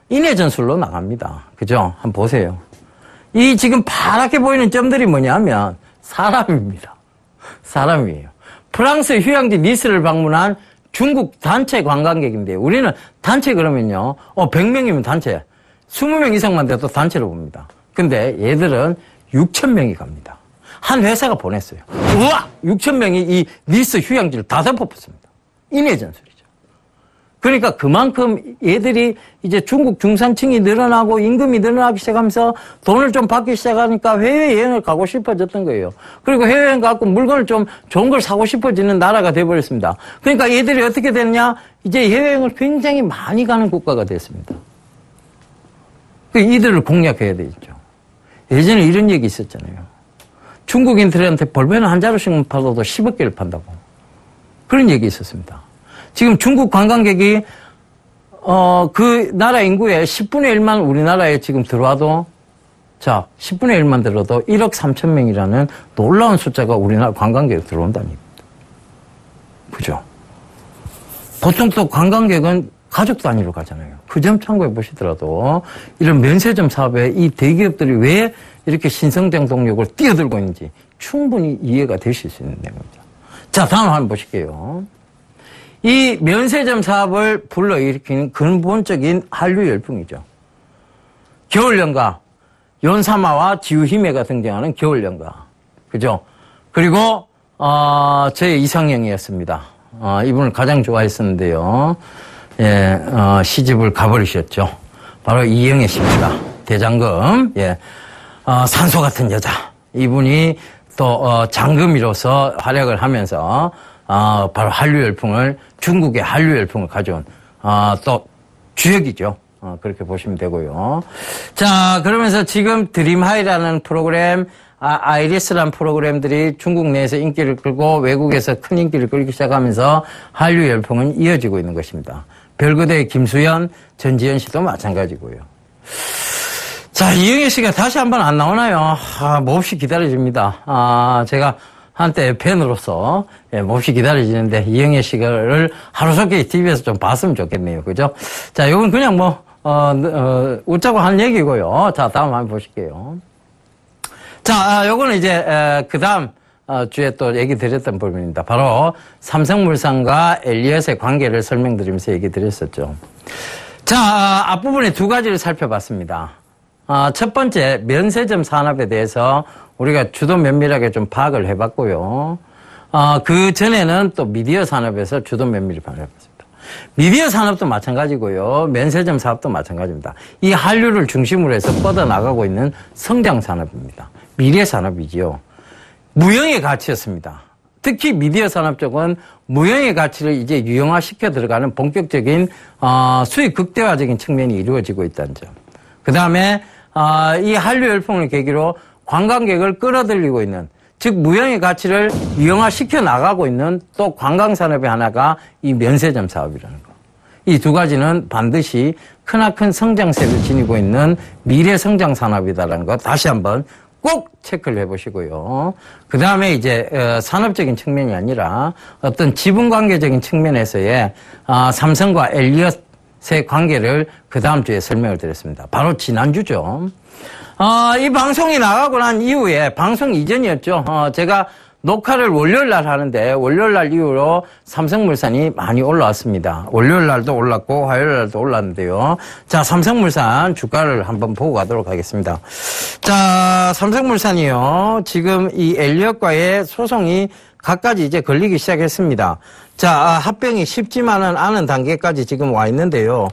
Speaker 1: 인해전술로 나갑니다. 그죠? 한번 보세요. 이 지금 파랗게 보이는 점들이 뭐냐면 사람입니다. 사람이에요. 프랑스 휴양지 니스를 방문한 중국 단체 관광객인데 우리는 단체 그러면요, 100명이면 단체, 20명 이상만 돼도 단체로 봅니다. 근데 얘들은 6,000명이 갑니다. 한 회사가 보냈어요. 우와! 6,000명이 이 니스 휴양지를 다 덮어붙습니다. 인해전술이죠. 그러니까 그만큼 얘들이 이제 중국 중산층이 늘어나고 임금이 늘어나기 시작하면서 돈을 좀 받기 시작하니까 해외여행을 가고 싶어졌던 거예요. 그리고 해외여행 가고 물건을 좀 좋은 걸 사고 싶어지는 나라가 돼버렸습니다. 그러니까 얘들이 어떻게 됐냐? 이제 해외여행을 굉장히 많이 가는 국가가 됐습니다. 이들을 공략해야 되죠. 예전에 이런 얘기 있었잖아요. 중국인들한테 볼펜을 한 자루씩만 팔아도 10억 개를 판다고. 그런 얘기 있었습니다. 지금 중국 관광객이 그 나라 인구의 10분의 1만 우리나라에 지금 들어와도, 자, 10분의 1만 들어도 1억 3천 명이라는 놀라운 숫자가 우리나라 관광객이 들어온다는 얘기입니다. 그죠? 보통 또 관광객은 가족 단위로 가잖아요. 그 점 참고해 보시더라도 이런 면세점 사업에 이 대기업들이 왜 이렇게 신성장 동력을 뛰어들고 있는지 충분히 이해가 되실 수 있는 내용이죠. 자, 다음 한번 보실게요. 이 면세점 사업을 불러일으키는 근본적인 한류 열풍이죠. 겨울연가, 연사마와 지우히메가 등장하는 겨울연가. 그죠? 그리고, 저의 이상형이었습니다. 이분을 가장 좋아했었는데요. 예, 시집을 가버리셨죠. 바로 이영애 씨입니다. 대장금. 예, 산소 같은 여자. 이분이 또, 장금이로서 활약을 하면서, 바로 한류 열풍을, 중국의 한류 열풍을 가져온, 또 주역이죠. 그렇게 보시면 되고요. 자, 그러면서 지금 드림하이라는 프로그램, 아이리스라는 프로그램들이 중국 내에서 인기를 끌고 외국에서 큰 인기를 끌기 시작하면서 한류 열풍은 이어지고 있는 것입니다. 별그대의 김수현, 전지현 씨도 마찬가지고요. 자, 이영애 씨가 다시 한번 안 나오나요? 몹시 기다려집니다. 제가 한때 팬으로서 몹시 기다려지는데 이영애 씨를 하루속히 TV에서 좀 봤으면 좋겠네요. 그죠? 자, 이건 그냥 뭐 웃자고 한 얘기고요. 자, 다음 한번 보실게요. 자, 요거는 이제 그 다음 주에 또 얘기 드렸던 부분입니다. 바로 삼성물산과 엘리엇의 관계를 설명드리면서 얘기 드렸었죠. 자, 앞부분에 두 가지를 살펴봤습니다. 첫 번째, 면세점 산업에 대해서 우리가 주도 면밀하게 좀 파악을 해봤고요. 그 전에는 또 미디어 산업에서 주도 면밀히 파악해봤습니다. 미디어 산업도 마찬가지고요. 면세점 사업도 마찬가지입니다. 이 한류를 중심으로 해서 뻗어나가고 있는 성장 산업입니다. 미래 산업이지요. 무형의 가치였습니다. 특히 미디어 산업 쪽은 무형의 가치를 이제 유형화시켜 들어가는 본격적인 수익 극대화적인 측면이 이루어지고 있다는 점. 그 다음에 이 한류 열풍을 계기로 관광객을 끌어들이고 있는, 즉 무형의 가치를 유형화시켜 나가고 있는 또 관광산업의 하나가 이 면세점 사업이라는 거. 이 두 가지는 반드시 크나큰 성장세를 지니고 있는 미래 성장 산업이다라는 거 다시 한번 꼭 체크를 해보시고요. 그 다음에 이제 산업적인 측면이 아니라 어떤 지분관계적인 측면에서의 삼성과 엘리엇의 관계를 그 다음 주에 설명을 드렸습니다. 바로 지난주죠. 이 방송이 나가고 난 이후에, 방송 이전이었죠. 제가 녹화를 월요일 날 하는데 월요일 날 이후로 삼성물산이 많이 올라왔습니다. 월요일 날도 올랐고 화요일 날도 올랐는데요. 자, 삼성물산 주가를 한번 보고 가도록 하겠습니다. 자, 삼성물산이요. 지금 이 엘리엇과의 소송이 각가지 이제 걸리기 시작했습니다. 자, 합병이 쉽지만은 않은 단계까지 지금 와 있는데요.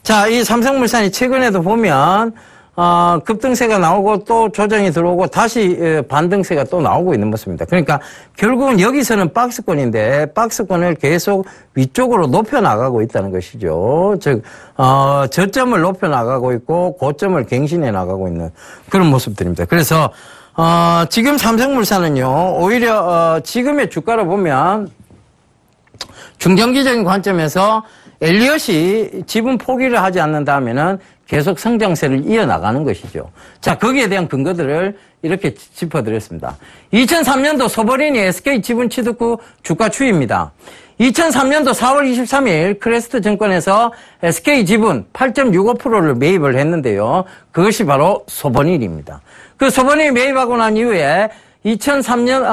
Speaker 1: 자, 이 삼성물산이 최근에도 보면 급등세가 나오고 또 조정이 들어오고 다시 반등세가 또 나오고 있는 모습입니다. 그러니까 결국은 여기서는 박스권인데 박스권을 계속 위쪽으로 높여 나가고 있다는 것이죠. 즉 저점을 높여 나가고 있고 고점을 갱신해 나가고 있는 그런 모습들입니다. 그래서 지금 삼성물산은요, 오히려, 지금의 주가를 보면, 중장기적인 관점에서 엘리엇이 지분 포기를 하지 않는다면은 계속 성장세를 이어나가는 것이죠. 자, 거기에 대한 근거들을 이렇게 짚어드렸습니다. 2003년도 소버린이 SK 지분 취득 후 주가 추이입니다. 2003년도 4월 23일 크레스트 증권에서 SK 지분 8.65%를 매입을 했는데요. 그것이 바로 소버린입니다. 그 소버린이 매입하고 난 이후에 2003년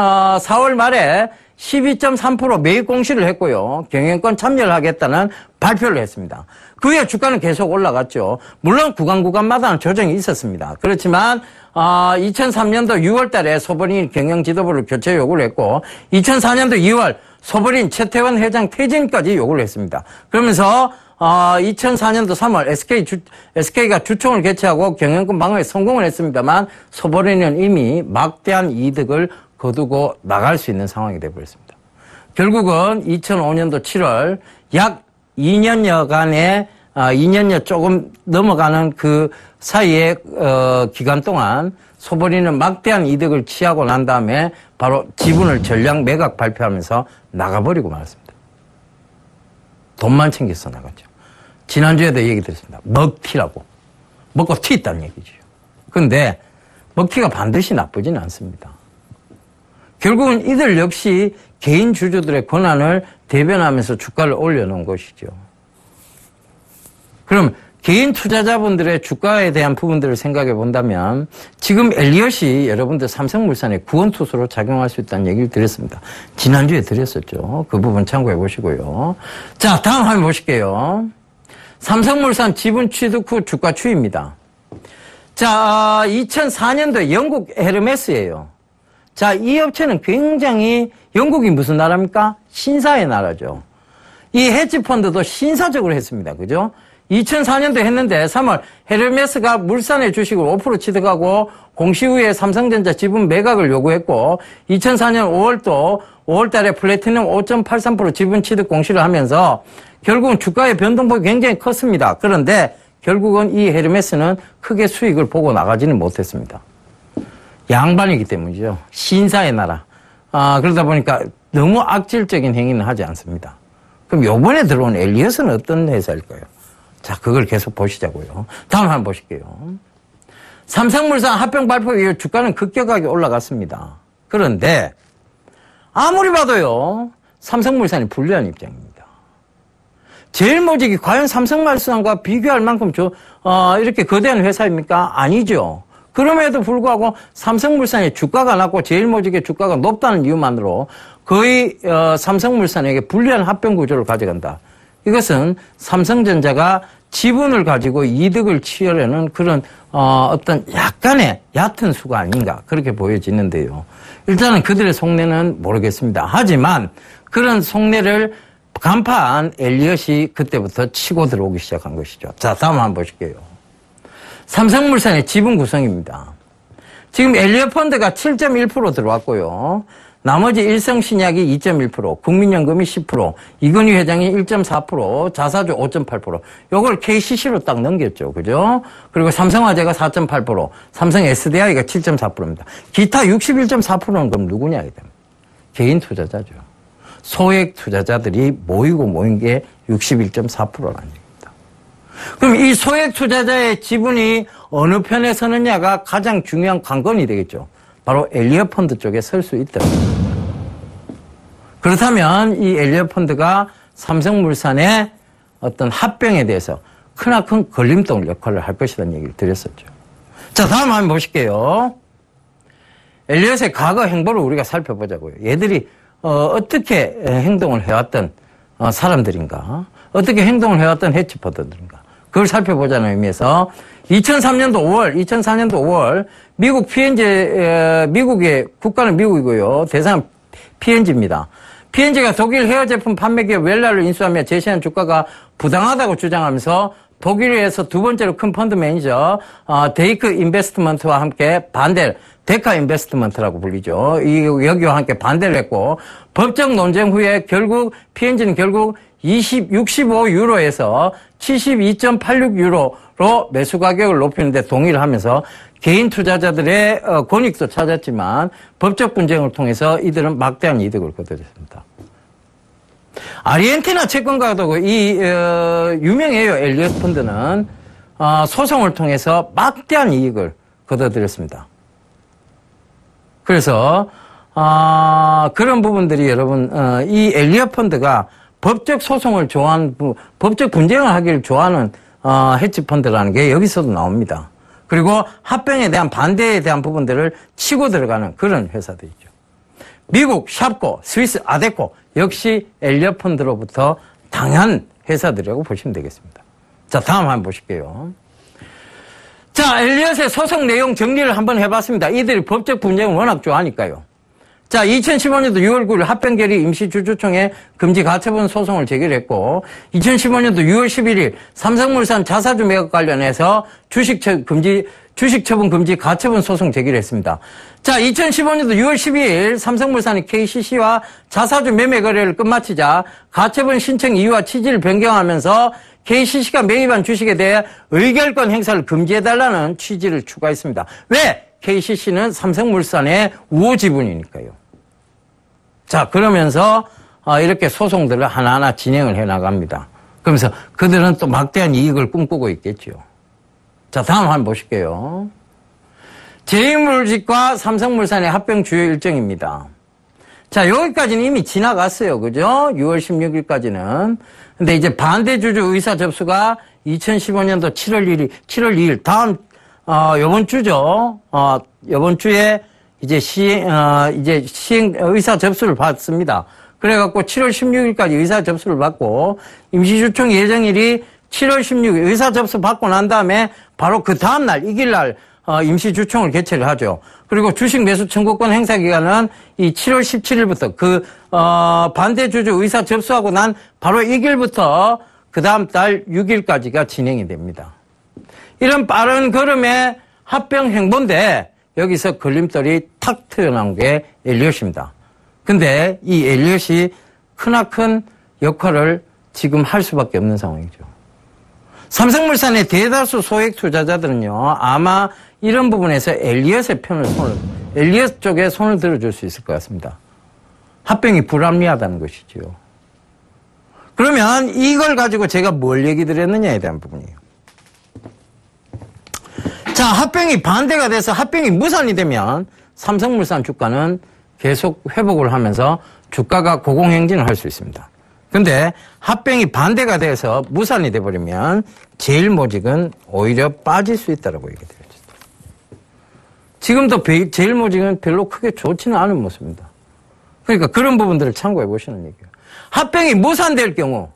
Speaker 1: 4월 말에 12.3% 매입 공시를 했고요. 경영권 참여를 하겠다는 발표를 했습니다. 그 후에 주가는 계속 올라갔죠. 물론 구간마다는 조정이 있었습니다. 그렇지만 2003년도 6월 달에 소버린 경영 지도부를 교체 요구를 했고 2004년도 2월 소버린 최태원 회장 퇴진까지 요구를 했습니다. 그러면서 2004년도 3월 SK가 주총을 개최하고 경영권 방어에 성공을 했습니다만 소버린은 이미 막대한 이득을 거두고 나갈 수 있는 상황이 되어버렸습니다. 결국은 2005년도 7월 약 2년여간의 2년여 조금 넘어가는 그 사이에 기간 동안 소버린은 막대한 이득을 취하고 난 다음에 바로 지분을 전량 매각 발표하면서 나가버리고 말았습니다. 돈만 챙겨서 나갔죠. 지난주에도 얘기 드렸습니다. 먹튀라고. 먹고 튀었다는 얘기죠. 그런데 먹튀가 반드시 나쁘지는 않습니다. 결국은 이들 역시 개인 주주들의 권한을 대변하면서 주가를 올려놓은 것이죠. 그럼 개인 투자자분들의 주가에 대한 부분들을 생각해 본다면 지금 엘리엇이 여러분들 삼성물산의 구원투수로 작용할 수 있다는 얘기를 드렸습니다. 지난주에 드렸었죠. 그 부분 참고해 보시고요. 자, 다음 한번 보실게요. 삼성물산 지분 취득 후 주가 추이입니다. 자, 2004년도에 영국 헤르메스예요. 자, 이 업체는 굉장히 영국이 무슨 나라입니까? 신사의 나라죠. 이 헤지펀드도 신사적으로 했습니다. 그죠? 2004년도 했는데 3월 헤르메스가 물산의 주식을 5% 취득하고 공시 후에 삼성전자 지분 매각을 요구했고 2004년 5월 달에 플래티넘 5.83% 지분 취득 공시를 하면서 결국은 주가의 변동폭이 굉장히 컸습니다. 그런데 결국은 이 헤르메스는 크게 수익을 보고 나가지는 못했습니다. 양반이기 때문이죠. 신사의 나라. 그러다 보니까 너무 악질적인 행위는 하지 않습니다. 그럼 요번에 들어온 엘리엇은 어떤 회사일까요? 자, 그걸 계속 보시자고요. 다음 한번 보실게요. 삼성물산 합병 발표 이후 주가는 급격하게 올라갔습니다. 그런데 아무리 봐도요, 삼성물산이 불리한 입장입니다. 제일모직이 과연 삼성물산과 비교할 만큼 이렇게 거대한 회사입니까? 아니죠. 그럼에도 불구하고 삼성물산의 주가가 낮고 제일모직의 주가가 높다는 이유만으로 거의 삼성물산에게 불리한 합병 구조를 가져간다. 이것은 삼성전자가 지분을 가지고 이득을 취하려는 그런 어떤 약간의 얕은 수가 아닌가 그렇게 보여지는데요. 일단은 그들의 속내는 모르겠습니다. 하지만 그런 속내를 간파한 엘리엇이 그때부터 치고 들어오기 시작한 것이죠. 자, 다음 한번 보실게요. 삼성물산의 지분 구성입니다. 지금 엘리엇 펀드가 7.1% 들어왔고요. 나머지 일성신약이 2.1%, 국민연금이 10%, 이건희 회장이 1.4%, 자사주 5.8%. 요걸 KCC로 딱 넘겼죠. 그죠? 그리고 삼성화재가 4.8%, 삼성 SDI가 7.4%입니다. 기타 61.4%는 그럼 누구냐? 이게 됩니다. 개인 투자자죠. 소액 투자자들이 모인 게 61.4%라는 얘기입니다. 그럼 이 소액 투자자의 지분이 어느 편에 서느냐가 가장 중요한 관건이 되겠죠. 바로 엘리엇 펀드 쪽에 설 수 있다. 그렇다면 이 엘리엇 펀드가 삼성물산의 어떤 합병에 대해서 크나큰 걸림돌 역할을 할 것이라는 얘기를 드렸었죠. 자, 다음 한번 보실게요. 엘리엇의 과거 행보를 우리가 살펴보자고요. 얘들이 어떻게 행동을 해왔던 사람들인가, 어떻게 행동을 해왔던 헤지펀드들인가, 그걸 살펴보자는 의미에서 2004년도 5월 미국 P&G 미국의 국가는 미국이고요. 대상은 P&G입니다. P&G가 독일 헤어 제품 판매 기업 웰라를 인수하며 제시한 주가가 부당하다고 주장하면서 독일에서 두 번째로 큰 펀드 매니저 데이크 인베스트먼트와 함께 데카 인베스트먼트라고 불리죠. 여기와 함께 반대를 했고 법적 논쟁 후에 결국 P&G는 65유로에서 72.86유로로 매수 가격을 높이는데 동의를 하면서 개인 투자자들의 권익도 찾았지만 법적 분쟁을 통해서 이들은 막대한 이득을 거둬들였습니다. 아르헨티나 채권가도 유명해요. 엘리엇 펀드는 소송을 통해서 막대한 이익을 거둬들였습니다. 그래서 그런 부분들이 여러분 이 엘리엇 펀드가 법적 소송을 좋아하는 법적 분쟁을 하기를 좋아하는 헤지 펀드라는 게 여기서도 나옵니다. 그리고 합병에 대한 반대에 대한 부분들을 치고 들어가는 그런 회사들이죠. 미국 샵코, 스위스 아데코 역시 엘리엇 펀드로부터 당한 회사들이라고 보시면 되겠습니다. 자, 다음 한번 보실게요. 자, 엘리엇의 소송 내용 정리를 한번 해봤습니다. 이들이 법적 분쟁을 워낙 좋아하니까요. 자, 2015년도 6월 9일 합병결의 임시주주총회 금지 가처분 소송을 제기했고 2015년도 6월 11일 삼성물산 자사주 매각 관련해서 주식처분 금지 가처분 소송 제기를 했습니다. 자, 2015년도 6월 12일 삼성물산이 KCC와 자사주 매매 거래를 끝마치자 가처분 신청 이유와 취지를 변경하면서 KCC가 매입한 주식에 대해 의결권 행사를 금지해달라는 취지를 추가했습니다. 왜? KCC는 삼성물산의 우호 지분이니까요. 자, 그러면서 이렇게 소송들을 하나하나 진행을 해나갑니다. 그러면서 그들은 또 막대한 이익을 꿈꾸고 있겠죠. 자, 다음 한번 보실게요. 제이물직과 삼성물산의 합병 주요 일정입니다. 자, 여기까지는 이미 지나갔어요. 그죠? 6월 16일까지는. 근데 이제 반대주주 의사 접수가 2015년도 7월 2일, 다음, 요번 주죠. 요번 주에 이제 시행 의사 접수를 받습니다. 그래갖고 7월 16일까지 의사 접수를 받고 임시주총 예정일이 7월 16일 의사 접수 받고 난 다음에 바로 그 다음날, 이길날 임시주총을 개최를 하죠. 그리고 주식 매수 청구권 행사 기간은 이 7월 17일부터 반대주주 의사 접수하고 난 바로 이길부터 그 다음 달 6일까지가 진행이 됩니다. 이런 빠른 걸음의 합병 행보인데 여기서 걸림돌이 탁 튀어나온 게 엘리엇입니다. 근데 이 엘리엇이 크나큰 역할을 지금 할 수밖에 없는 상황이죠. 삼성물산의 대다수 소액 투자자들은요, 아마 이런 부분에서 엘리엇 쪽에 손을 들어줄 수 있을 것 같습니다. 합병이 불합리하다는 것이죠. 그러면 이걸 가지고 제가 뭘 얘기 드렸느냐에 대한 부분이에요. 자, 합병이 반대가 돼서 합병이 무산이 되면 삼성물산 주가는 계속 회복을 하면서 주가가 고공행진을 할 수 있습니다. 근데 합병이 반대가 돼서 무산이 돼버리면 제일모직은 오히려 빠질 수 있다고 얘기 드렸죠. 지금도 제일모직은 별로 크게 좋지는 않은 모습입니다. 그러니까 그런 부분들을 참고해 보시는 얘기예요. 합병이 무산될 경우,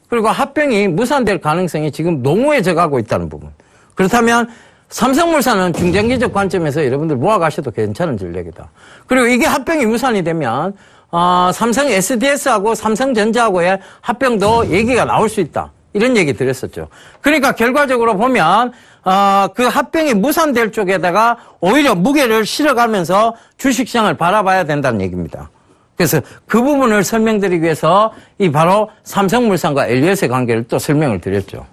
Speaker 1: 그리고 합병이 무산될 가능성이 지금 농후해져 가고 있다는 부분. 그렇다면 삼성물산은 중장기적 관점에서 여러분들 모아가셔도 괜찮은 전략이다. 그리고 이게 합병이 무산이 되면 삼성 SDS하고 삼성전자하고의 합병도 얘기가 나올 수 있다. 이런 얘기 드렸었죠. 그러니까 결과적으로 보면 그 합병이 무산될 쪽에다가 오히려 무게를 실어가면서 주식시장을 바라봐야 된다는 얘기입니다. 그래서 그 부분을 설명드리기 위해서 이 바로 삼성물산과 엘리엇의 관계를 또 설명을 드렸죠.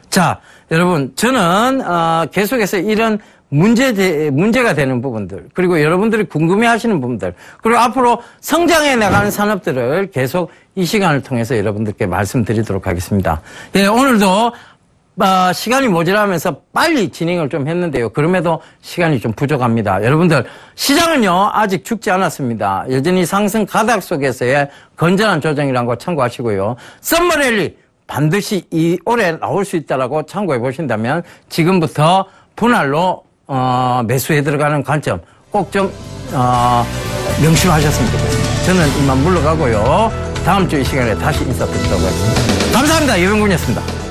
Speaker 1: 자, 여러분, 저는 계속해서 이런 문제가 되는 부분들, 그리고 여러분들이 궁금해하시는 부분들, 그리고 앞으로 성장해 나가는 산업들을 계속 이 시간을 통해서 여러분들께 말씀드리도록 하겠습니다. 예, 오늘도 시간이 모자라면서 빨리 진행을 좀 했는데요. 그럼에도 시간이 좀 부족합니다. 여러분들, 시장은요 아직 죽지 않았습니다. 여전히 상승 가닥 속에서의 건전한 조정이라는 거 참고하시고요. 썸머랠리 반드시 이 올해 나올 수 있다라고 참고해 보신다면 지금부터 분할로 매수해 들어가는 관점 꼭 좀 명심하셨으면 좋겠습니다. 저는 이만 물러가고요. 다음 주 이 시간에 다시 인사드리도록 하겠습니다. 감사합니다. 유병군이었습니다.